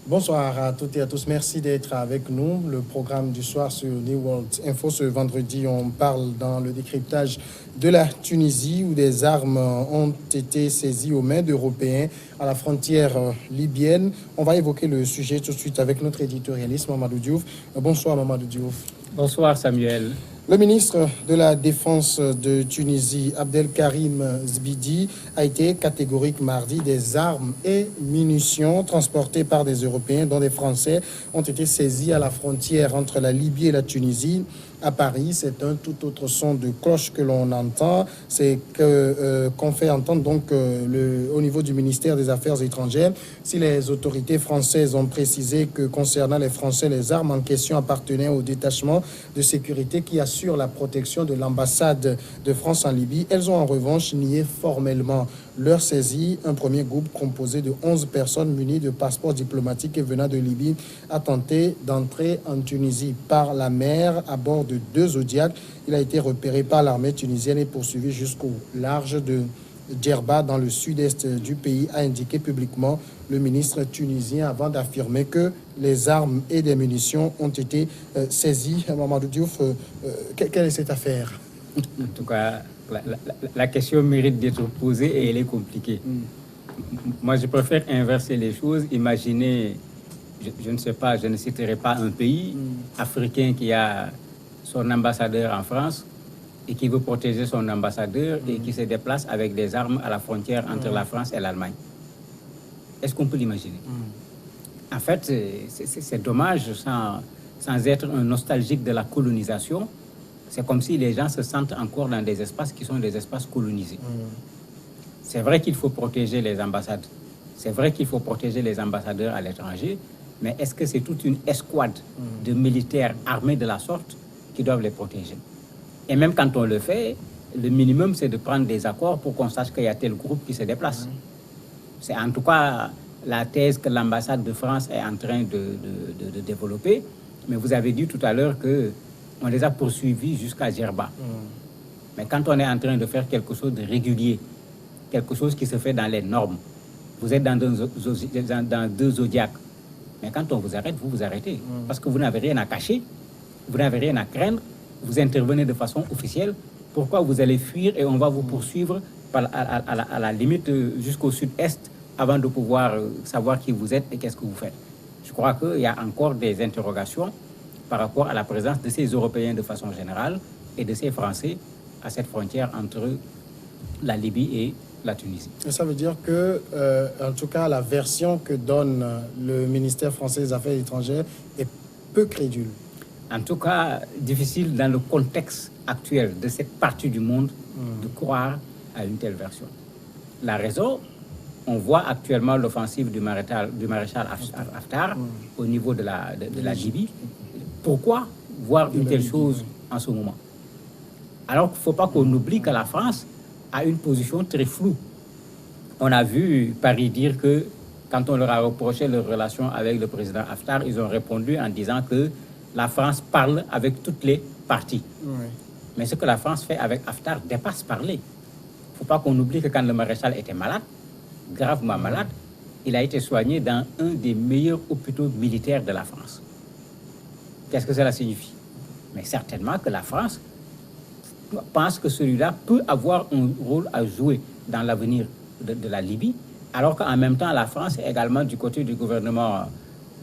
Bonsoir à toutes et à tous. Merci d'être avec nous. Le programme du soir sur New World Info. Ce vendredi, on parle dans le décryptage de la Tunisie où des armes ont été saisies aux mains d'Européens à la frontière libyenne. On va évoquer le sujet tout de suite avec notre éditorialiste Mamadou Diouf. Bonsoir Mamadou Diouf. Bonsoir Samuel. Le ministre de la Défense de Tunisie, Abdelkarim Zbidi, a été catégorique mardi. Des armes et munitions transportées par des Européens, dont des Français, ont été saisies à la frontière entre la Libye et la Tunisie. À Paris, c'est un tout autre son de cloche que l'on entend. C'est qu'on fait entendre donc au niveau du ministère des Affaires étrangères. Si les autorités françaises ont précisé que concernant les Français, les armes en question appartenaient au détachement de sécurité qui assure la protection de l'ambassade de France en Libye, elles ont en revanche nié formellement leur saisie. Un premier groupe composé de 11 personnes munies de passeports diplomatiques et venant de Libye a tenté d'entrer en Tunisie par la mer à bord de 2 Zodiacs. Il a été repéré par l'armée tunisienne et poursuivi jusqu'au large de Djerba dans le sud-est du pays, a indiqué publiquement le ministre tunisien avant d'affirmer que les armes et des munitions ont été saisies. Mamadou Diouf, quelle est cette affaire? En tout cas, la question mérite d'être posée et elle est compliquée. Moi, je préfère inverser les choses. Imaginez, je ne sais pas, je ne citerai pas un pays africain qui a son ambassadeur en France et qui veut protéger son ambassadeur et qui se déplace avec des armes à la frontière entre la France et l'Allemagne. Est-ce qu'on peut l'imaginer? En fait, c'est dommage, sans être un nostalgique de la colonisation. C'est comme si les gens se sentent encore dans des espaces qui sont des espaces colonisés. C'est vrai qu'il faut protéger les ambassades. C'est vrai qu'il faut protéger les ambassadeurs à l'étranger. Mais est-ce que c'est toute une escouade de militaires armés de la sorte qui doivent les protéger? Et même quand on le fait, le minimum, c'est de prendre des accords pour qu'on sache qu'il y a tel groupe qui se déplace. C'est en tout cas la thèse que l'ambassade de France est en train de développer. Mais vous avez dit tout à l'heure qu'on les a poursuivis jusqu'à Djerba. Mais quand on est en train de faire quelque chose de régulier, quelque chose qui se fait dans les normes, vous êtes dans 2 Zodiacs. Mais quand on vous arrête, vous vous arrêtez. Parce que vous n'avez rien à cacher, vous n'avez rien à craindre. Vous intervenez de façon officielle. Pourquoi vous allez fuir et on va vous poursuivre à la limite jusqu'au sud-est avant de pouvoir savoir qui vous êtes et qu'est-ce que vous faites? Je crois qu'il y a encore des interrogations par rapport à la présence de ces Européens de façon générale et de ces Français à cette frontière entre la Libye et la Tunisie. Ça veut dire que, en tout cas, la version que donne le ministère français des Affaires étrangères est peu crédule. En tout cas, difficile dans le contexte actuel de cette partie du monde de croire à une telle version. La raison, on voit actuellement l'offensive du maréchal Haftar au niveau de la Libye. Pourquoi voir une telle chose en ce moment? Alors qu'il ne faut pas qu'on oublie que la France a une position très floue. On a vu Paris dire que quand on leur a reproché leur relation avec le président Haftar, ils ont répondu en disant que la France parle avec toutes les parties. Mais ce que la France fait avec Haftar dépasse parler. Il ne faut pas qu'on oublie que quand le maréchal était malade, gravement malade, il a été soigné dans un des meilleurs hôpitaux militaires de la France. Qu'est-ce que cela signifie? Mais certainement que la France pense que celui-là peut avoir un rôle à jouer dans l'avenir de la Libye, alors qu'en même temps, la France est également du côté du gouvernement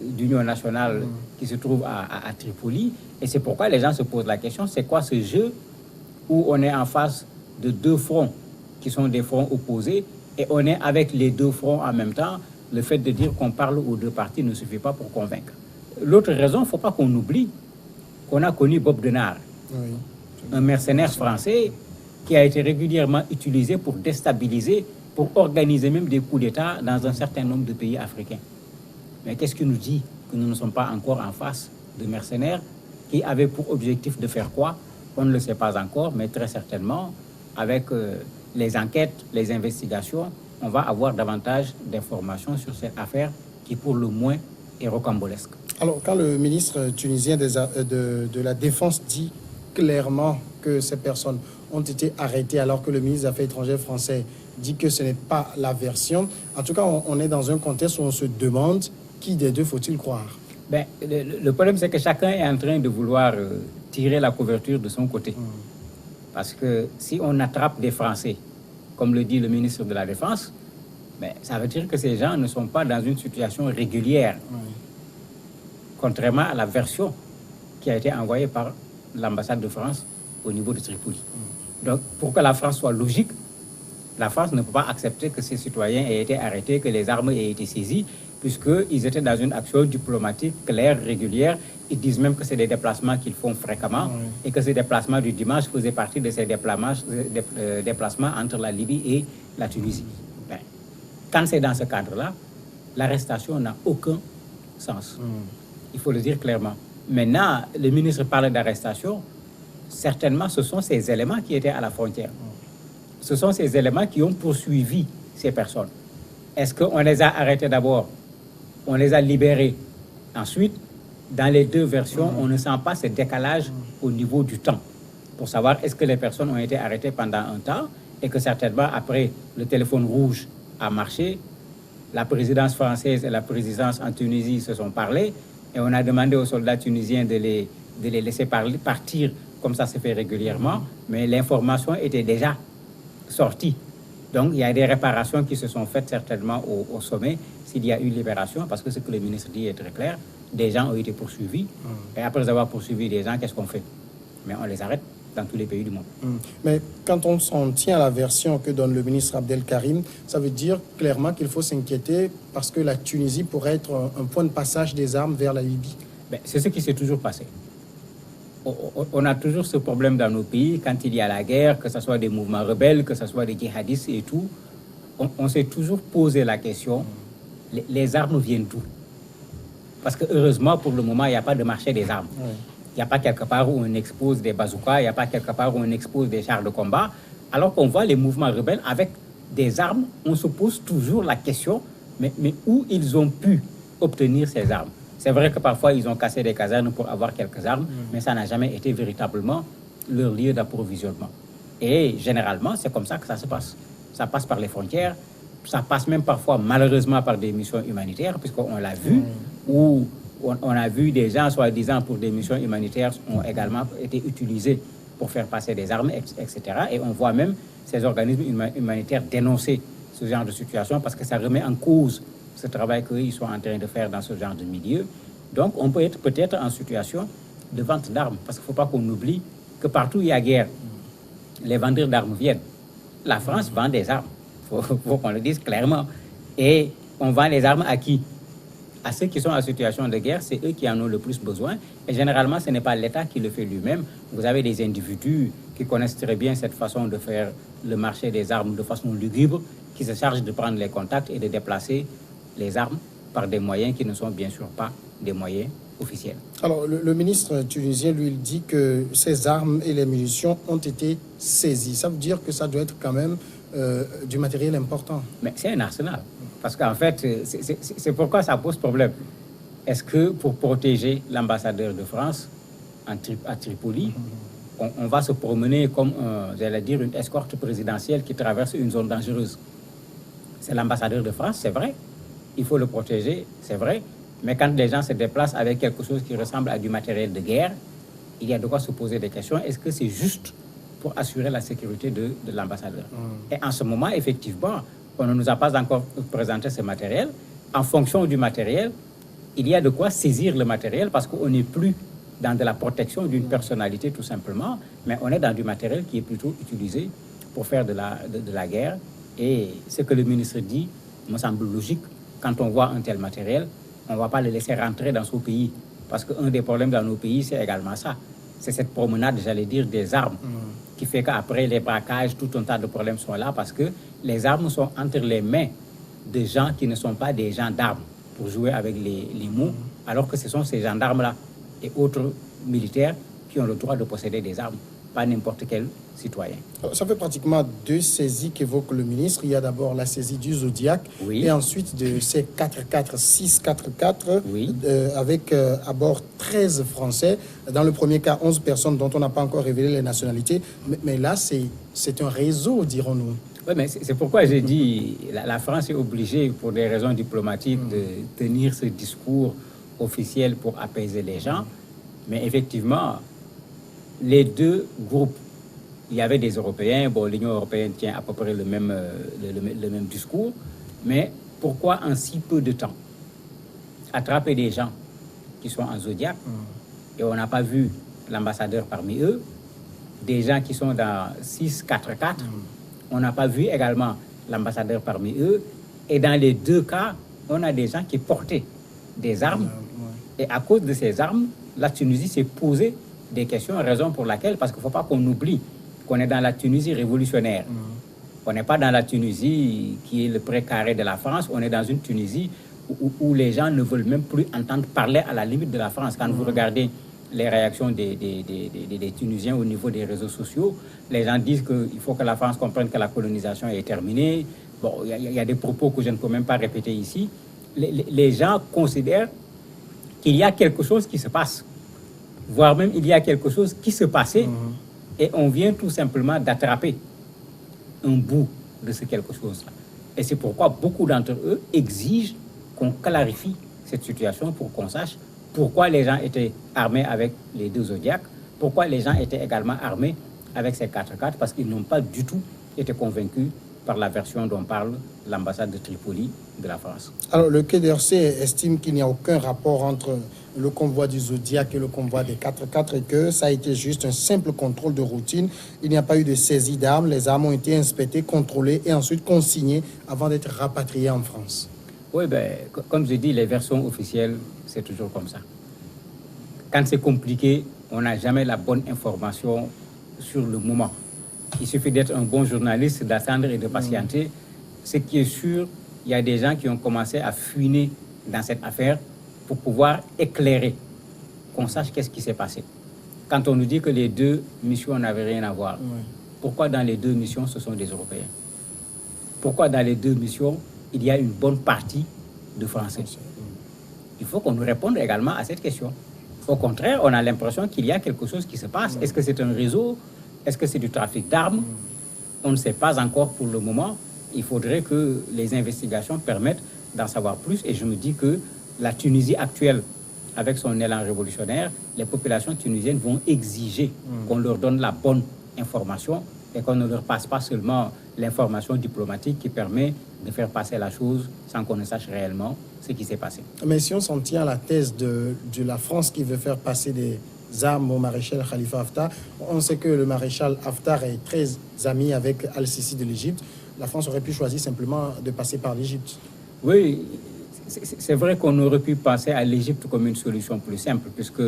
d'union nationale qui se trouve à Tripoli. Et c'est pourquoi les gens se posent la question, c'est quoi ce jeu où on est en face de 2 fronts qui sont des fronts opposés et on est avec les 2 fronts en même temps? Le fait de dire qu'on parle aux 2 parties ne suffit pas pour convaincre. L'autre raison, il ne faut pas qu'on oublie qu'on a connu Bob Denard, un mercenaire français qui a été régulièrement utilisé pour déstabiliser, pour organiser même des coups d'État dans un certain nombre de pays africains. Mais qu'est-ce qui nous dit que nous ne sommes pas encore en face de mercenaires qui avaient pour objectif de faire quoi? On ne le sait pas encore, mais très certainement, avec les enquêtes, les investigations, on va avoir davantage d'informations sur cette affaire qui, pour le moins, est rocambolesque. Alors, quand le ministre tunisien de la Défense dit clairement que ces personnes ont été arrêtées alors que le ministre des Affaires étrangères français dit que ce n'est pas la version. En tout cas, on est dans un contexte où on se demande qui des deux faut-il croire. Ben, le problème, c'est que chacun est en train de vouloir tirer la couverture de son côté. Parce que si on attrape des Français, comme le dit le ministre de la Défense, ben, ça veut dire que ces gens ne sont pas dans une situation régulière. Contrairement à la version qui a été envoyée par l'ambassade de France au niveau de Tripoli. Donc, pour que la France soit logique, la France ne peut pas accepter que ses citoyens aient été arrêtés, que les armes aient été saisies, puisqu'ils étaient dans une action diplomatique claire, régulière. Ils disent même que c'est des déplacements qu'ils font fréquemment et que ces déplacements du dimanche faisaient partie de ces déplacements entre la Libye et la Tunisie. Ben, quand c'est dans ce cadre-là, l'arrestation n'a aucun sens. Il faut le dire clairement. Maintenant, le ministre parle d'arrestation. Certainement, ce sont ces éléments qui étaient à la frontière. Ce sont ces éléments qui ont poursuivi ces personnes. Est-ce qu'on les a arrêtés d'abord? On les a libérés. Ensuite, dans les deux versions, on ne sent pas ce décalage au niveau du temps pour savoir est-ce que les personnes ont été arrêtées pendant un temps et que certainement après le téléphone rouge a marché, la présidence française et la présidence en Tunisie se sont parlé et on a demandé aux soldats tunisiens de les laisser partir comme ça se fait régulièrement, mais l'information était déjà sortie. Donc, il y a des réparations qui se sont faites certainement au sommet s'il y a eu libération, parce que ce que le ministre dit est très clair. Des gens ont été poursuivis. Et après avoir poursuivi des gens, qu'est-ce qu'on fait? Mais on les arrête dans tous les pays du monde. Mais quand on s'en tient à la version que donne le ministre Abdelkarim, ça veut dire clairement qu'il faut s'inquiéter parce que la Tunisie pourrait être un point de passage des armes vers la Libye. Ben, c'est ce qui s'est toujours passé. On a toujours ce problème dans nos pays, quand il y a la guerre, que ce soit des mouvements rebelles, que ce soit des djihadistes et tout, on s'est toujours posé la question, les armes viennent d'où? Parce que heureusement, pour le moment, il n'y a pas de marché des armes. Il n'y a pas quelque part où on expose des bazookas, il n'y a pas quelque part où on expose des chars de combat. Alors qu'on voit les mouvements rebelles avec des armes, on se pose toujours la question, mais où ils ont pu obtenir ces armes? C'est vrai que parfois, ils ont cassé des casernes pour avoir quelques armes, mais ça n'a jamais été véritablement leur lieu d'approvisionnement. Et généralement, c'est comme ça que ça se passe. Ça passe par les frontières, ça passe même parfois, malheureusement, par des missions humanitaires, puisqu'on l'a vu, où on a vu des gens, soi-disant, pour des missions humanitaires, ont également été utilisés pour faire passer des armes, etc. Et on voit même ces organismes humanitaires dénoncer ce genre de situation parce que ça remet en cause ce travail qu'ils sont en train de faire dans ce genre de milieu. Donc, on peut être peut-être en situation de vente d'armes, parce qu'il ne faut pas qu'on oublie que partout où il y a guerre, les vendeurs d'armes viennent. La France vend des armes, il faut qu'on le dise clairement. Et on vend les armes à qui? À ceux qui sont en situation de guerre, c'est eux qui en ont le plus besoin. Et généralement, ce n'est pas l'État qui le fait lui-même. Vous avez des individus qui connaissent très bien cette façon de faire le marché des armes de façon lugubre, qui se chargent de prendre les contacts et de déplacer les armes par des moyens qui ne sont bien sûr pas des moyens officiels. Alors, le ministre tunisien, lui, il dit que ces armes et les munitions ont été saisies. Ça veut dire que ça doit être quand même du matériel important. Mais c'est un arsenal. Parce qu'en fait, c'est pourquoi ça pose problème. Est-ce que pour protéger l'ambassadeur de France à Tripoli, on va se promener comme, j'allais dire, une escorte présidentielle qui traverse une zone dangereuse? C'est l'ambassadeur de France, c'est vrai. Il faut le protéger, c'est vrai. Mais quand les gens se déplacent avec quelque chose qui ressemble à du matériel de guerre, il y a de quoi se poser des questions. Est-ce que c'est juste pour assurer la sécurité de l'ambassadeur? Et en ce moment, effectivement, on ne nous a pas encore présenté ce matériel. En fonction du matériel, il y a de quoi saisir le matériel parce qu'on n'est plus dans de la protection d'une personnalité tout simplement, mais on est dans du matériel qui est plutôt utilisé pour faire de la guerre. Et ce que le ministre dit me semble logique. Quand on voit un tel matériel, on ne va pas le laisser rentrer dans son pays. Parce qu'un des problèmes dans nos pays, c'est également ça. C'est cette promenade, j'allais dire, des armes, qui fait qu'après les braquages, tout un tas de problèmes sont là parce que les armes sont entre les mains de gens qui ne sont pas des gendarmes, pour jouer avec les mots, alors que ce sont ces gendarmes-là et autres militaires qui ont le droit de posséder des armes, pas n'importe quel citoyen. Ça fait pratiquement 2 saisies qu'évoque le ministre. Il y a d'abord la saisie du Zodiac et ensuite de ces 6 4x4 avec à bord 13 Français. Dans le premier cas, 11 personnes dont on n'a pas encore révélé les nationalités. Mais là, c'est un réseau, dirons-nous. Oui, mais c'est pourquoi j'ai dit la France est obligée, pour des raisons diplomatiques, de tenir ce discours officiel pour apaiser les gens. Mais effectivement, les deux groupes, il y avait des Européens, bon, l'Union européenne tient à peu près le même discours, mais pourquoi en si peu de temps attraper des gens qui sont en Zodiac et on n'a pas vu l'ambassadeur parmi eux, des gens qui sont dans 644, on n'a pas vu également l'ambassadeur parmi eux, et dans les deux cas, on a des gens qui portaient des armes, et à cause de ces armes, la Tunisie s'est posé des questions, raison pour laquelle, parce qu'il ne faut pas qu'on oublie qu'on est dans la Tunisie révolutionnaire. On n'est pas dans la Tunisie qui est le précaré de la France, on est dans une Tunisie où les gens ne veulent même plus entendre parler à la limite de la France. Quand vous regardez les réactions des Tunisiens au niveau des réseaux sociaux, les gens disent qu'il faut que la France comprenne que la colonisation est terminée. Bon, il y a des propos que je ne peux même pas répéter ici. Les gens considèrent qu'il y a quelque chose qui se passe, voire même il y a quelque chose qui se passait, et on vient tout simplement d'attraper un bout de ce quelque chose-là. Et c'est pourquoi beaucoup d'entre eux exigent qu'on clarifie cette situation pour qu'on sache pourquoi les gens étaient armés avec les deux Zodiacs, pourquoi les gens étaient également armés avec ces 4x4, parce qu'ils n'ont pas du tout été convaincus par la version dont parle l'ambassade de Tripoli de la France. Alors, le Quai d'Orsay estime qu'il n'y a aucun rapport entre le convoi du Zodiac et le convoi des 4x4 et que ça a été juste un simple contrôle de routine. Il n'y a pas eu de saisie d'armes. Les armes ont été inspectées, contrôlées et ensuite consignées avant d'être rapatriées en France. Oui, comme je dis, les versions officielles, c'est toujours comme ça. Quand c'est compliqué, on n'a jamais la bonne information sur le moment. Il suffit d'être un bon journaliste, d'attendre et de patienter. Ce qui est sûr, il y a des gens qui ont commencé à fuiner dans cette affaire pour pouvoir éclairer, qu'on sache qu'est-ce qui s'est passé. Quand on nous dit que les deux missions n'avaient rien à voir, pourquoi dans les deux missions, ce sont des Européens? Pourquoi dans les deux missions, il y a une bonne partie de Français? Il faut qu'on nous réponde également à cette question. Au contraire, on a l'impression qu'il y a quelque chose qui se passe. Est-ce que c'est un réseau? Est-ce que c'est du trafic d'armes? On ne sait pas encore pour le moment. Il faudrait que les investigations permettent d'en savoir plus. Et je me dis que la Tunisie actuelle, avec son élan révolutionnaire, les populations tunisiennes vont exiger qu'on leur donne la bonne information et qu'on ne leur passe pas seulement l'information diplomatique qui permet de faire passer la chose sans qu'on ne sache réellement ce qui s'est passé. Mais si on s'en tient à la thèse de la France qui veut faire passer des armes au maréchal Khalifa Haftar, on sait que le maréchal Haftar est très ami avec Al-Sisi de l'Égypte. La France aurait pu choisir simplement de passer par l'Égypte. Oui, c'est vrai qu'on aurait pu penser à l'Égypte comme une solution plus simple, puisque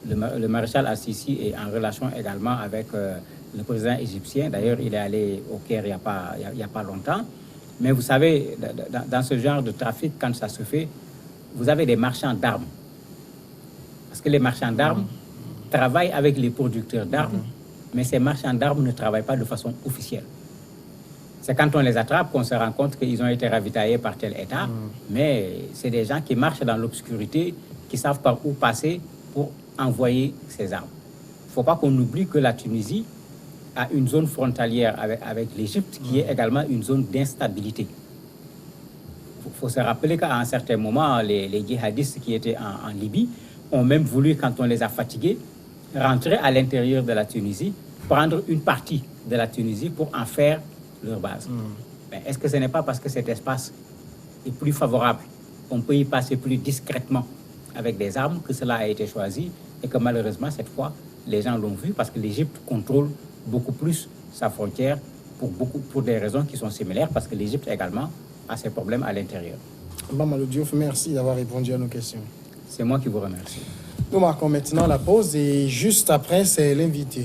le maréchal Al-Sisi est en relation également avec le président égyptien. D'ailleurs, il est allé au Caire il n'y a pas longtemps. Mais vous savez, dans ce genre de trafic, quand ça se fait, vous avez des marchands d'armes. Parce que les marchands d'armes travaillent avec les producteurs d'armes, mais ces marchands d'armes ne travaillent pas de façon officielle. C'est quand on les attrape qu'on se rend compte qu'ils ont été ravitaillés par tel État, mais c'est des gens qui marchent dans l'obscurité, qui savent par où passer pour envoyer ces armes. Il ne faut pas qu'on oublie que la Tunisie a une zone frontalière avec l'Égypte qui est également une zone d'instabilité. Il faut se rappeler qu'à un certain moment, les djihadistes qui étaient en Libye ont même voulu, quand on les a fatigués, rentrer à l'intérieur de la Tunisie, prendre une partie de la Tunisie pour en faire leur base. Mais est-ce que ce n'est pas parce que cet espace est plus favorable, on peut y passer plus discrètement avec des armes que cela a été choisi et que malheureusement, cette fois, les gens l'ont vu parce que l'Égypte contrôle beaucoup plus sa frontière pour des raisons qui sont similaires parce que l'Égypte également a ses problèmes à l'intérieur. Mamadou Diouf, merci d'avoir répondu à nos questions. C'est moi qui vous remercie. Nous marquons maintenant la pause et juste après, c'est l'invité.